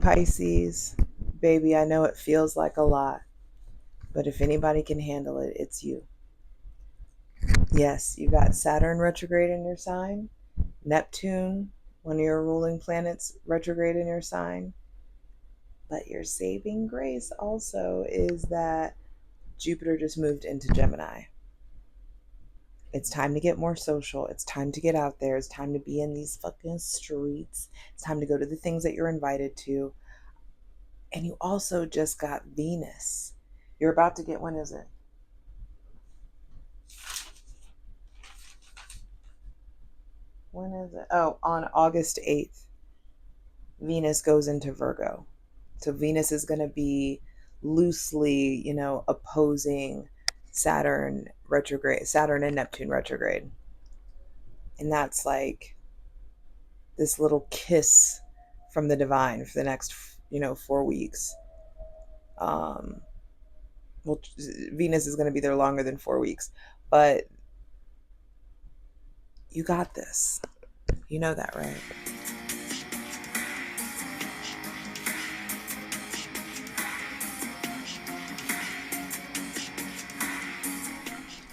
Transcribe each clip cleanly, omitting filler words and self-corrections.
Pisces, baby, I know it feels like a lot, but if anybody can handle it, it's you. Yes, you got Saturn retrograde in your sign, Neptune, one of your ruling planets, retrograde in your sign. But your saving grace also is that Jupiter just moved into Gemini. It's time to get more social. It's time to get out there. It's time to be in these fucking streets. It's time to go to the things that you're invited to. And you also just got Venus. You're about to get, when is it? When is it? Oh, on August 8th, Venus goes into Virgo. So Venus is going to be loosely, opposing Saturn retrograde, Saturn and Neptune retrograde. And that's like this little kiss from the divine for the next, 4 weeks. Well, Venus is going to be there longer than 4 weeks, but you got this. You know that, right?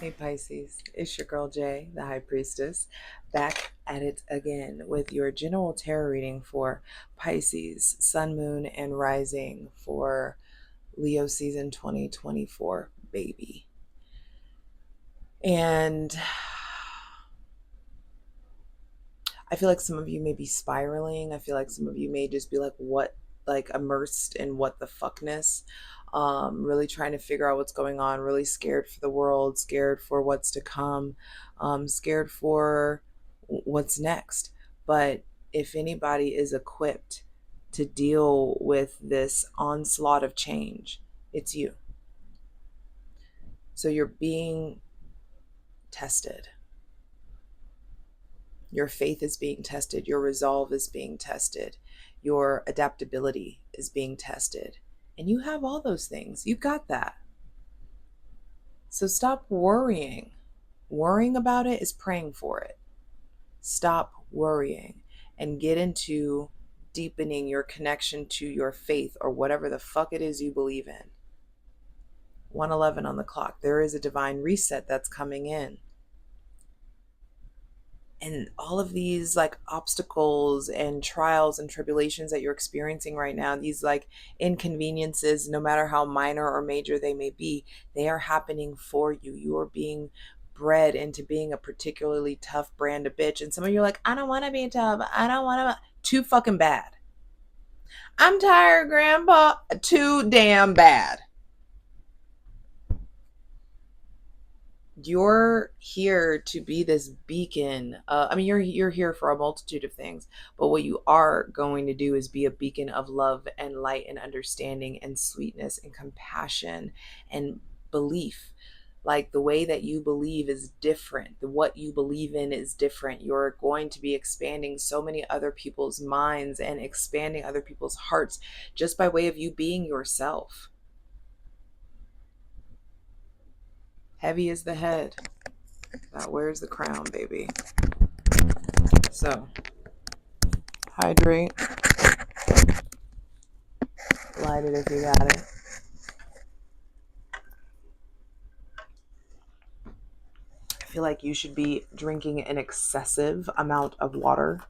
Hey Pisces, it's your girl Jay, the High Priestess, back at it again with your general tarot reading for Pisces, Sun, Moon, and Rising for Leo season 2024, baby. And I feel like some of you may be spiraling. I feel like some of you may just be like immersed in what the fuckness. Really trying to figure out what's going on, really scared for the world, scared for what's to come, scared for what's next. But if anybody is equipped to deal with this onslaught of change, it's you. So you're being tested. Your faith is being tested. Your resolve is being tested. Your adaptability is being tested. And you have all those things. You got that. So stop worrying. Worrying about it is praying for it. Stop worrying and get into deepening your connection to your faith or whatever the fuck it is you believe in. 1:11 on the clock. There is a divine reset that's coming in. And all of these like obstacles and trials and tribulations that you're experiencing right now, these like inconveniences, no matter how minor or major they may be, they are happening for you. You are being bred into being a particularly tough brand of bitch. And some of you are like, I don't want to be tough. I don't want to. Too fucking bad. I'm tired, Grandpa. Too damn bad. You're here to be this beacon. You're here for a multitude of things, but what you are going to do is be a beacon of love and light and understanding and sweetness and compassion and belief. Like the way that you believe is different. What you believe in is different. You're going to be expanding so many other people's minds and expanding other people's hearts just by way of you being yourself. Heavy is the head that wears the crown, baby. So, hydrate. Light it if you got it. I feel like you should be drinking an excessive amount of water.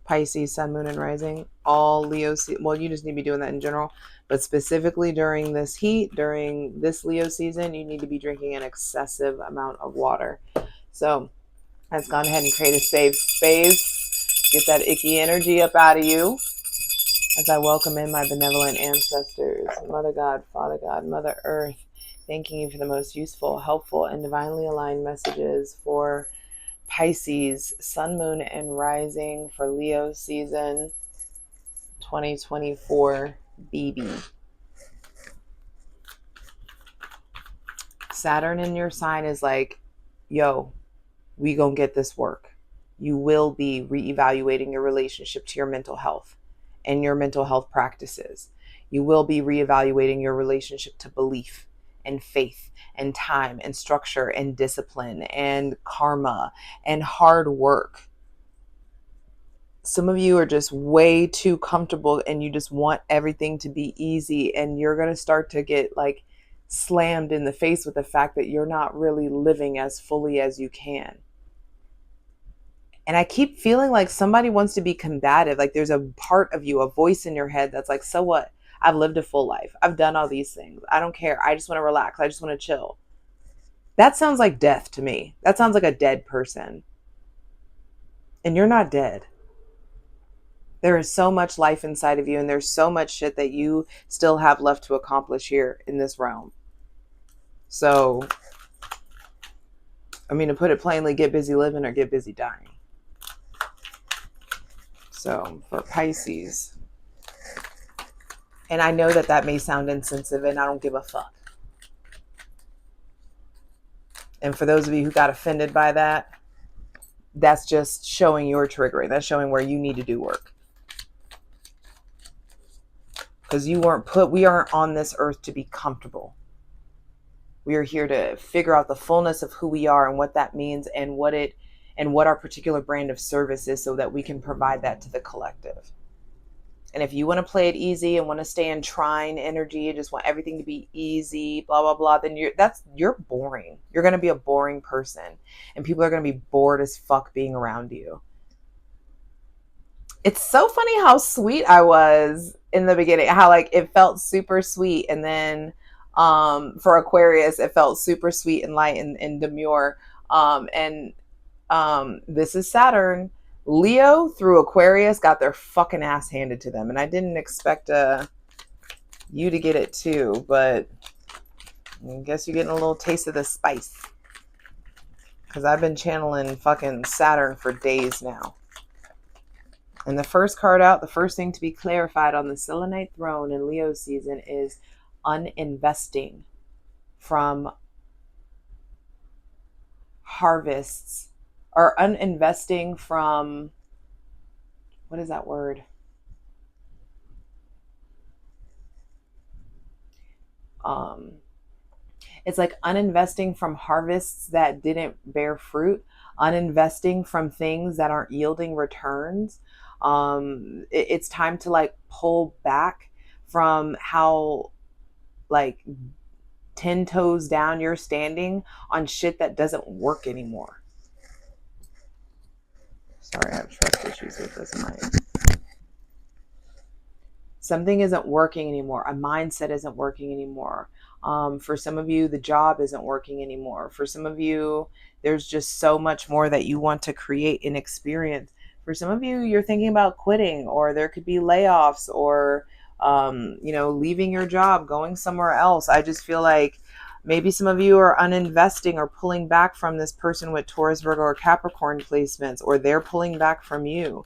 Pisces, Sun, Moon, and Rising. All Leo, well, you just need to be doing that in general. But specifically during this heat, during this Leo season, you need to be drinking an excessive amount of water. So let's go ahead and create a safe space. Get that icky energy up out of you as I welcome in my benevolent ancestors, Mother God, Father God, Mother Earth, thanking you for the most useful, helpful, and divinely aligned messages for Pisces, Sun, Moon, and Rising for Leo season 2024 BB. Saturn in your sign is like, yo, we gonna get this work. You will be reevaluating your relationship to your mental health and your mental health practices. You will be reevaluating your relationship to belief and faith and time and structure and discipline and karma and hard work. some of you are just way too comfortable and you just want everything to be easy, and you're going to start to get like slammed in the face with the fact that you're not really living as fully as you can. And I keep feeling like somebody wants to be combative. Like there's a part of you, a voice in your head that's like, so what? I've lived a full life. I've done all these things. I don't care. I just want to relax. I just want to chill. That sounds like death to me. That sounds like a dead person. And you're not dead. There is so much life inside of you, and there's so much shit that you still have left to accomplish here in this realm. So, I mean, to put it plainly, get busy living or get busy dying. So, for Pisces, and I know that may sound insensitive, and I don't give a fuck. And for those of you who got offended by that, that's just showing your triggering. That's showing where you need to do work. Because we aren't on this earth to be comfortable. We are here to figure out the fullness of who we are and what that means and what our particular brand of service is, so that we can provide that to the collective. And if you want to play it easy and want to stay in trine energy and just want everything to be easy, blah, blah, blah, then you're boring. You're going to be a boring person, and people are going to be bored as fuck being around you. It's so funny how sweet I was in the beginning, how like it felt super sweet. And then for Aquarius, it felt super sweet and light and demure. This is Saturn. Leo through Aquarius got their fucking ass handed to them. And I didn't expect you to get it too, but I guess you're getting a little taste of the spice. Because I've been channeling fucking Saturn for days now. And the first card out, the first thing to be clarified on the Selenite throne in Leo season is uninvesting from harvests, or uninvesting from, what is that word? It's like uninvesting from harvests that didn't bear fruit, uninvesting from things that aren't yielding returns. It's time to like pull back from how like 10 toes down you're standing on shit that doesn't work anymore. Sorry, I have trust issues with this mic. Something isn't working anymore. A mindset isn't working anymore. For some of you, the job isn't working anymore. For some of you, there's just so much more that you want to create and experience. For some of you, you're thinking about quitting, or there could be layoffs, or leaving your job, going somewhere else. I just feel like maybe some of you are uninvesting or pulling back from this person with Taurus, Virgo, or Capricorn placements, or they're pulling back from you.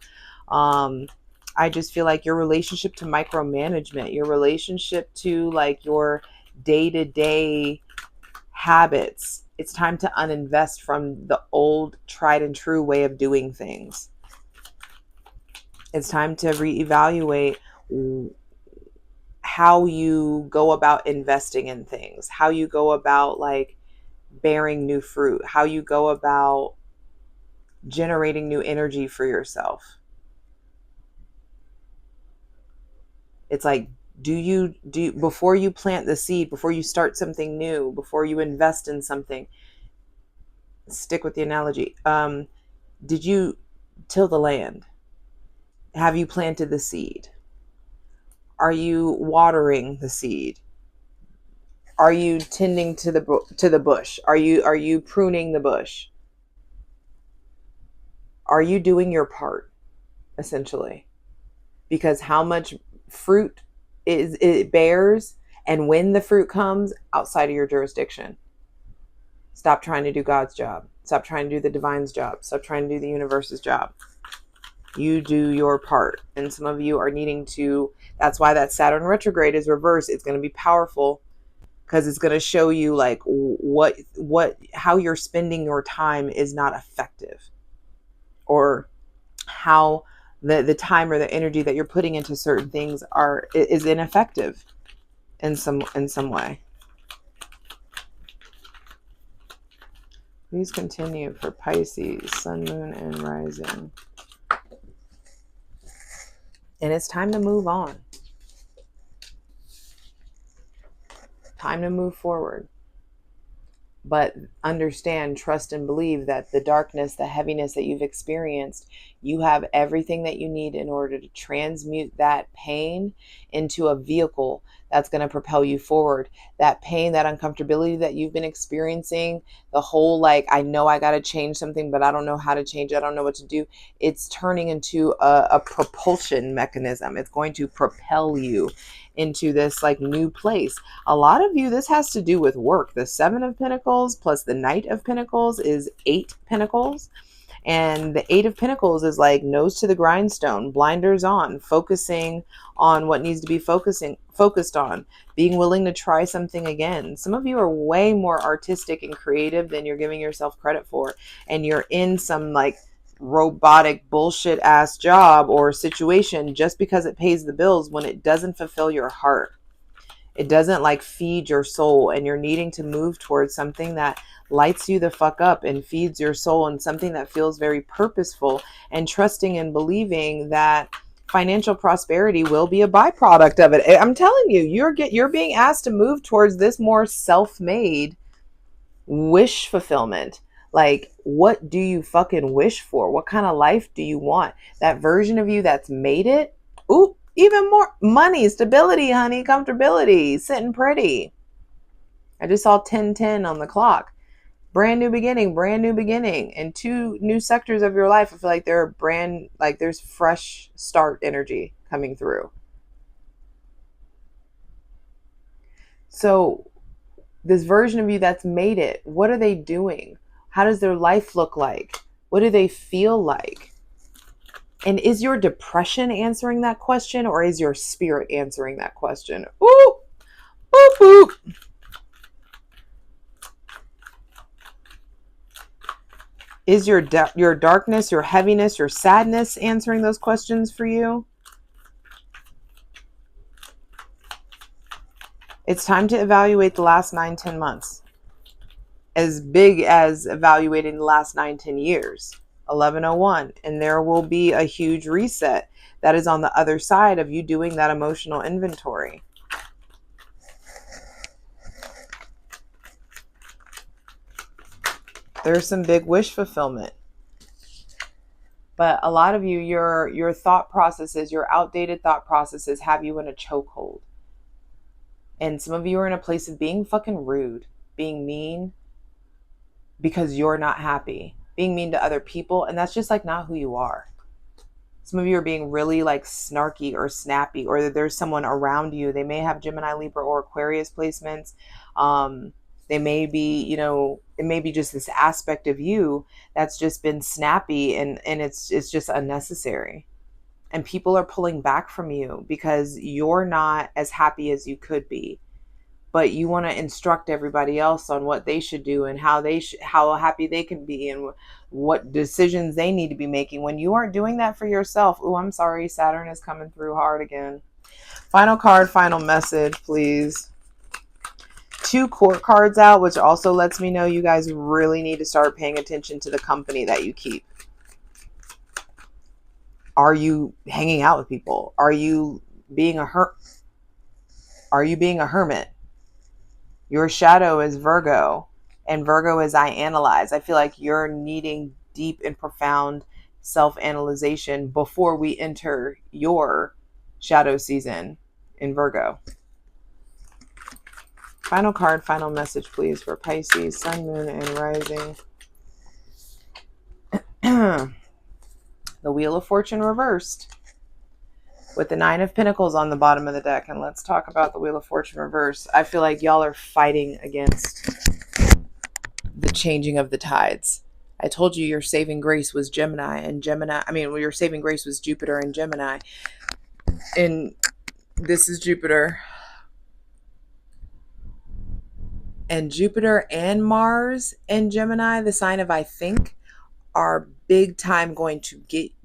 I just feel like your relationship to micromanagement, your relationship to like your day-to-day habits, it's time to uninvest from the old tried and true way of doing things. It's time to reevaluate how you go about investing in things, how you go about like bearing new fruit, how you go about generating new energy for yourself. It's like, do before you plant the seed, before you start something new, before you invest in something, stick with the analogy. Did you till the land? Have you planted the seed? Are you watering the seed? Are you tending to the bush? Are you pruning the bush? Are you doing your part, essentially? Because how much fruit it bears, and when the fruit comes, outside of your jurisdiction. Stop trying to do God's job. Stop trying to do the divine's job. Stop trying to do the universe's job. You do your part. And some of you are needing to, that's why that Saturn retrograde is reversed. It's going to be powerful, because it's going to show you like how you're spending your time is not effective, or how the time or the energy that you're putting into certain things is ineffective in some way. Please continue for Pisces, Sun, Moon, and Rising. And it's time to move on. Time to move forward. But understand, trust, and believe that the darkness, the heaviness that you've experienced, you have everything that you need in order to transmute that pain into a vehicle that's going to propel you forward. That pain, that uncomfortability that you've been experiencing, the whole like, I know I got to change something, but I don't know how to change it. I don't know what to do. It's turning into a propulsion mechanism. It's going to propel you into this like new place. A lot of you, this has to do with work. The 7 of Pentacles plus the Knight of Pentacles is 8 Pentacles. And the 8 of Pentacles is like nose to the grindstone, blinders on, focusing on what needs to be focused on, being willing to try something again. Some of you are way more artistic and creative than you're giving yourself credit for. And you're in some like robotic bullshit ass job or situation just because it pays the bills when it doesn't fulfill your heart. It doesn't like feed your soul, and you're needing to move towards something that lights you the fuck up and feeds your soul, and something that feels very purposeful, and trusting and believing that financial prosperity will be a byproduct of it. I'm telling you, you're being asked to move towards this more self-made wish fulfillment. Like, what do you fucking wish for? What kind of life do you want? That version of you that's made it. Ooh, even more money, stability, honey, comfortability, sitting pretty. I just saw 10:10 on the clock. Brand new beginning, brand new beginning. And 2 new sectors of your life, I feel like they're like there's fresh start energy coming through. So this version of you that's made it, what are they doing? How does their life look like? What do they feel like? And is your depression answering that question, or is your spirit answering that question? Ooh, boop, boop. Is your darkness, your heaviness, your sadness answering those questions for you? It's time to evaluate the last 9-10 months. As big as evaluating the last 9-10 years. 1101. And there will be a huge reset that is on the other side of you doing that emotional inventory. There's some big wish fulfillment. But a lot of you, your thought processes, your outdated thought processes have you in a chokehold. And some of you are in a place of being fucking rude, being mean because you're not happy, being mean to other people. And that's just like not who you are. Some of you are being really like snarky or snappy, or there's someone around you. They may have Gemini, Libra, or Aquarius placements. They may be, it may be just this aspect of you that's just been snappy, and it's just unnecessary. And people are pulling back from you because you're not as happy as you could be. But you want to instruct everybody else on what they should do and how happy they can be and what decisions they need to be making when you aren't doing that for yourself. Oh, I'm sorry. Saturn is coming through hard again. Final card, final message, please. 2 court cards out, which also lets me know you guys really need to start paying attention to the company that you keep. Are you hanging out with people? Are you being a hermit? Your shadow is Virgo, and Virgo is I analyze. I feel like you're needing deep and profound self-analyzation before we enter your shadow season in Virgo. Final card, final message, please, for Pisces, Sun, Moon, and Rising. The Wheel of Fortune reversed with the 9 of Pentacles on the bottom of the deck. And let's talk about the Wheel of Fortune reverse. I feel like y'all are fighting against the changing of the tides. I told you your saving grace was your saving grace was Jupiter and Gemini. And this is Jupiter. And Jupiter and Mars and Gemini, the sign of I think, are big time going to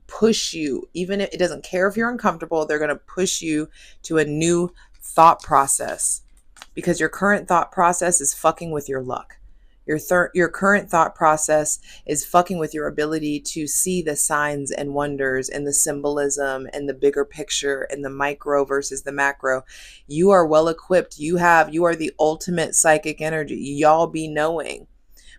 push you. Even if it doesn't care if you're uncomfortable, they're going to push you to a new thought process, because your current thought process is fucking with your luck. Your current thought process is fucking with your ability to see the signs and wonders and the symbolism and the bigger picture and the micro versus the macro. You are well equipped. You are the ultimate psychic energy. Y'all be knowing.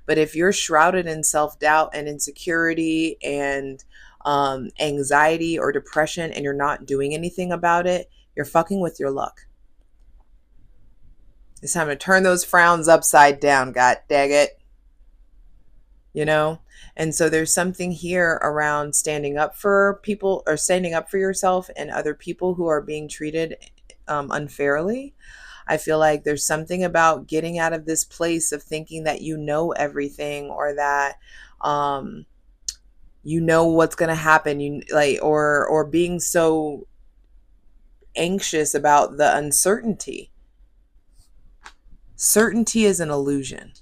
But if you're shrouded in self-doubt and insecurity and anxiety or depression and you're not doing anything about it, you're fucking with your luck. It's time to turn those frowns upside down, god dang it. You know? And so there's something here around standing up for people or standing up for yourself and other people who are being treated unfairly. I feel like there's something about getting out of this place of thinking that you know everything or that you know what's going to happen, you like or being so anxious about the uncertainty. Certainty is an illusion.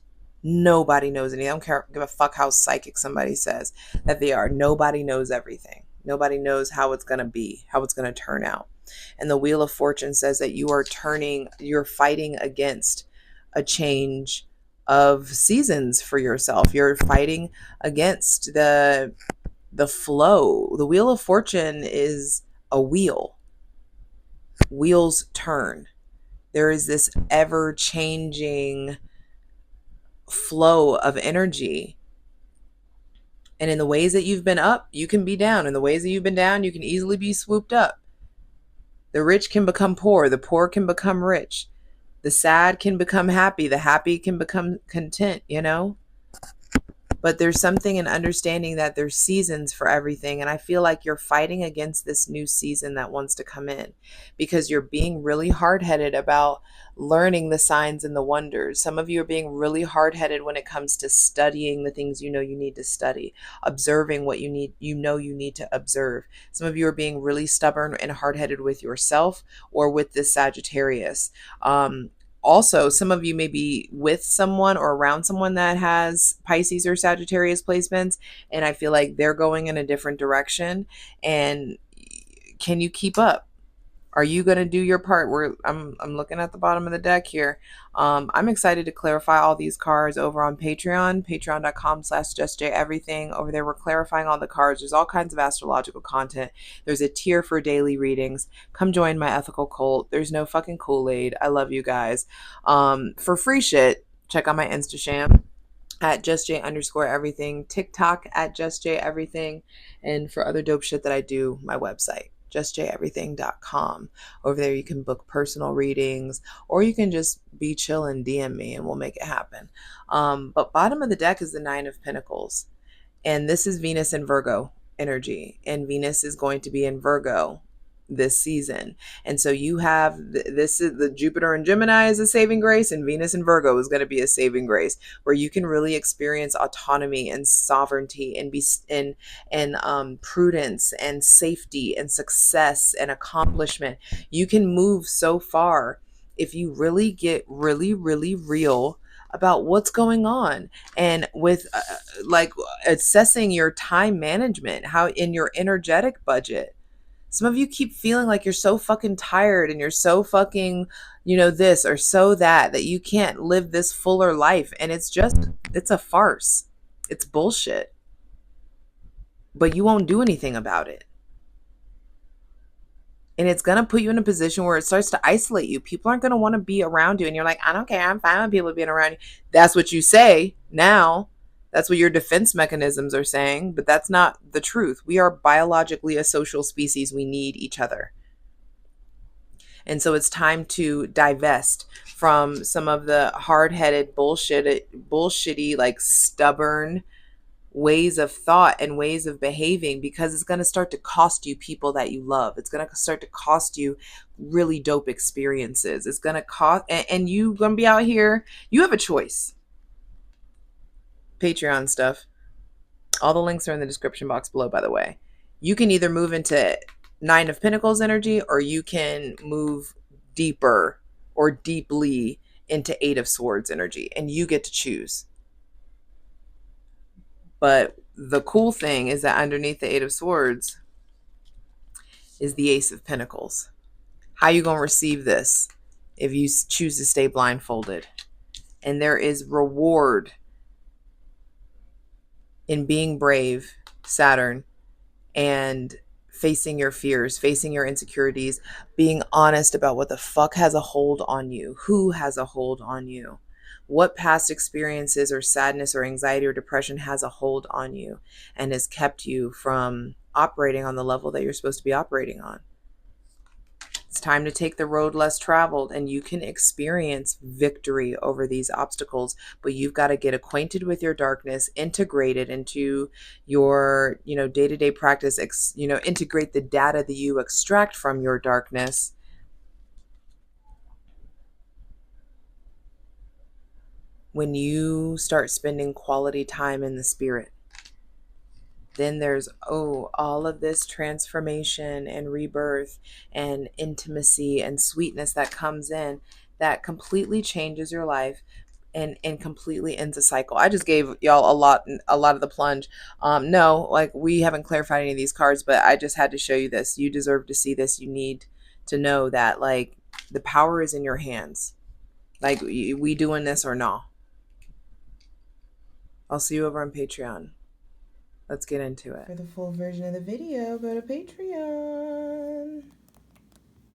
Nobody knows anything. I don't give a fuck how psychic somebody says that they are. Nobody knows everything. Nobody knows how it's going to be, how it's going to turn out. And the Wheel of Fortune says that you're fighting against a change of seasons for yourself. You're fighting against the flow. The Wheel of Fortune is a wheel. Wheels turn. There is this ever changing flow of energy. And in the ways that you've been up, you can be down. In the ways that you've been down, you can easily be swooped up. The rich can become poor. The poor can become rich. The sad can become happy. The happy can become content, you know? But there's something in understanding that there's seasons for everything. And I feel like you're fighting against this new season that wants to come in because you're being really hard-headed about learning the signs and the wonders. Some of you are being really hard-headed when it comes to studying the things you know you need to study, observing what you need to observe. Some of you are being really stubborn and hard-headed with yourself or with this Sagittarius. Also, some of you may be with someone or around someone that has Pisces or Sagittarius placements, and I feel like they're going in a different direction. And can you keep up? Are you going to do your part? I'm looking at the bottom of the deck here. I'm excited to clarify all these cards over on Patreon, patreon.com/JustJEverything. Over there, we're clarifying all the cards. There's all kinds of astrological content. There's a tier for daily readings. Come join my ethical cult. There's no fucking Kool-Aid. I love you guys. For free shit, check out my Instasham at JustJ_everything, TikTok at JustJEverything, and for other dope shit that I do, my website, JustJEverything.com. Over there, you can book personal readings, or you can just be chill and DM me, and we'll make it happen. But bottom of the deck is the Nine of Pentacles, and this is Venus in Virgo energy, and Venus is going to be in Virgo this season. And so you have this is the Jupiter and Gemini is a saving grace, and Venus and Virgo is going to be a saving grace where you can really experience autonomy and sovereignty and be in prudence and safety and success and accomplishment. You can move so far if you really get really real about what's going on, and with like assessing your time management, how in your energetic budget. Some of you keep feeling like you're so fucking tired and you're so fucking, this or so that you can't live this fuller life. And it's a farce. It's bullshit. But you won't do anything about it. And it's going to put you in a position where it starts to isolate you. People aren't going to want to be around you. And you're like, I don't care. I'm fine with people being around you. That's what you say now. That's what your defense mechanisms are saying, but that's not the truth. We are biologically a social species. We need each other. And so it's time to divest from some of the hard-headed bullshitty, like stubborn ways of thought and ways of behaving, because it's going to start to cost you people that you love. It's going to start to cost you really dope experiences. It's going to cost, and you're going to be out here. You have a choice. Patreon stuff. All the links are in the description box below, by the way. You can either move into Nine of Pentacles energy, or you can move deeper or deeply into Eight of Swords energy, and you get to choose. But the cool thing is that underneath the Eight of Swords is the Ace of Pentacles. How you going to receive this if you choose to stay blindfolded? And there is reward in being brave, Saturn, and facing your fears, facing your insecurities, being honest about what the fuck has a hold on you, who has a hold on you, what past experiences or sadness or anxiety or depression has a hold on you and has kept you from operating on the level that you're supposed to be operating on. It's time to take the road less traveled, and you can experience victory over these obstacles, but you've got to get acquainted with your darkness, integrate it into your, day-to-day practice, integrate the data that you extract from your darkness. When you start spending quality time in the spirit, then there's all of this transformation and rebirth and intimacy and sweetness that comes in that completely changes your life and completely ends a cycle. I just gave y'all a lot of the plunge. No, like, we haven't clarified any of these cards, but I just had to show you this. You deserve to see this. You need to know that, like, the power is in your hands. Like, we doing this or no? I'll see you over on Patreon. Let's get into it. For the full version of the video, go to Patreon.